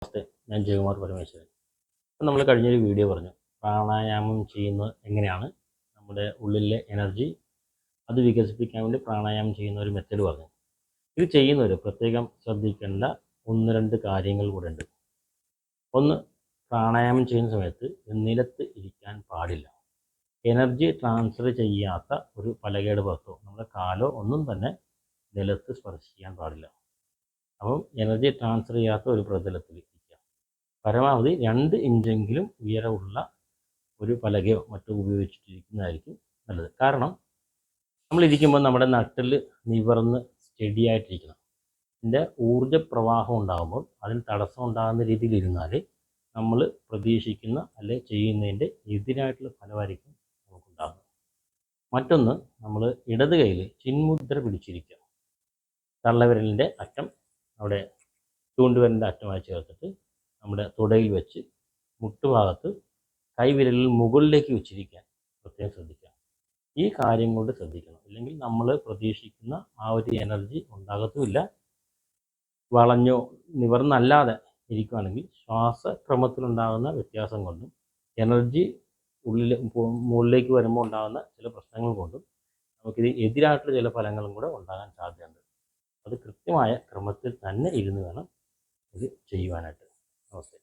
നമസ്തേ, ഞാൻ ജയകുമാർ പരമേശ്വരൻ. അപ്പം നമ്മൾ കഴിഞ്ഞൊരു വീഡിയോ പറഞ്ഞു പ്രാണായാമം ചെയ്യുന്നത് എങ്ങനെയാണ്, നമ്മുടെ ഉള്ളിലെ എനർജി അത് വികസിപ്പിക്കാൻ വേണ്ടി പ്രാണായാമം ചെയ്യുന്ന ഒരു മെത്തേഡ് പറഞ്ഞു. ഇത് ചെയ്യുന്നവർ പ്രത്യേകം ശ്രദ്ധിക്കേണ്ട ഒന്ന് രണ്ട് കാര്യങ്ങൾ കൂടെ ഉണ്ട്. ഒന്ന്, പ്രാണായാമം ചെയ്യുന്ന സമയത്ത് നിലത്ത് ഇരിക്കാൻ പാടില്ല. എനർജി ട്രാൻസ്ഫർ ചെയ്യാത്ത ഒരു പലകയുടെ പുറത്തോ നമ്മുടെ കാലോ ഒന്നും തന്നെ നിലത്ത് സ്പർശിക്കാൻ പാടില്ല. അപ്പം എനർജി ട്രാൻസ്ഫർ ചെയ്യാത്ത ഒരു പ്രതലത്തിൽ ഇരിക്കുക. പരമാവധി 2 ഇഞ്ചെങ്കിലും ഉയരമുള്ള ഒരു പലകയോ മറ്റോ ഉപയോഗിച്ചിട്ടിരിക്കുന്നതായിരിക്കും നല്ലത്. കാരണം നമ്മളിരിക്കുമ്പോൾ നമ്മുടെ നട്ടിൽ നിവർന്ന് സ്റ്റഡി ആയിട്ടിരിക്കണം. ഇതിൻ്റെ ഊർജ്ജപ്രവാഹം ഉണ്ടാകുമ്പോൾ അതിന് തടസ്സം ഉണ്ടാകുന്ന രീതിയിൽ ഇരുന്നാൽ നമ്മൾ പ്രതീക്ഷിക്കുന്ന അല്ലെ ചെയ്യുന്നതിൻ്റെ എതിരായിട്ടുള്ള ഫലമായിരിക്കും നമുക്കുണ്ടാകുന്നത്. മറ്റൊന്ന്, നമ്മൾ ഇടത് കൈയിൽ ചിന്മുദ്ര പിടിച്ചിരിക്കുക. തള്ളവിരലിൻ്റെ അറ്റം അവിടെ ചൂണ്ടുവിരലിൻ്റെ അറ്റമായി ചേർത്തിട്ട് നമ്മുടെ തുടയിൽ വെച്ച് മുട്ടുഭാഗത്ത് കൈവിരലിൽ മുകളിലേക്ക് വെച്ചിരിക്കാൻ പ്രത്യേകം ശ്രദ്ധിക്കുക. ഈ കാര്യം കൊണ്ട് ശ്രദ്ധിക്കണം. ഇല്ലെങ്കിൽ നമ്മൾ പ്രതീക്ഷിക്കുന്ന ആ ഒരു എനർജി ഉണ്ടാകത്തുമില്ല. വളഞ്ഞോ നിവർന്നല്ലാതെ ഇരിക്കുകയാണെങ്കിൽ ശ്വാസക്രമത്തിലുണ്ടാകുന്ന വ്യത്യാസം കൊണ്ടും എനർജി മുകളിലേക്ക് വരുമ്പോൾ ഉണ്ടാകുന്ന ചില പ്രശ്നങ്ങൾ കൊണ്ടും നമുക്കിത് എതിരായിട്ടുള്ള ചില ഫലങ്ങളും കൂടെ ഉണ്ടാകാൻ സാധ്യതയുണ്ട്. അത് കൃത്യമായ ക്രമത്തിൽ തന്നെ ഇരുന്ന് വേണം ഇത് ചെയ്യുവാനായിട്ട്. നമസ്തേ.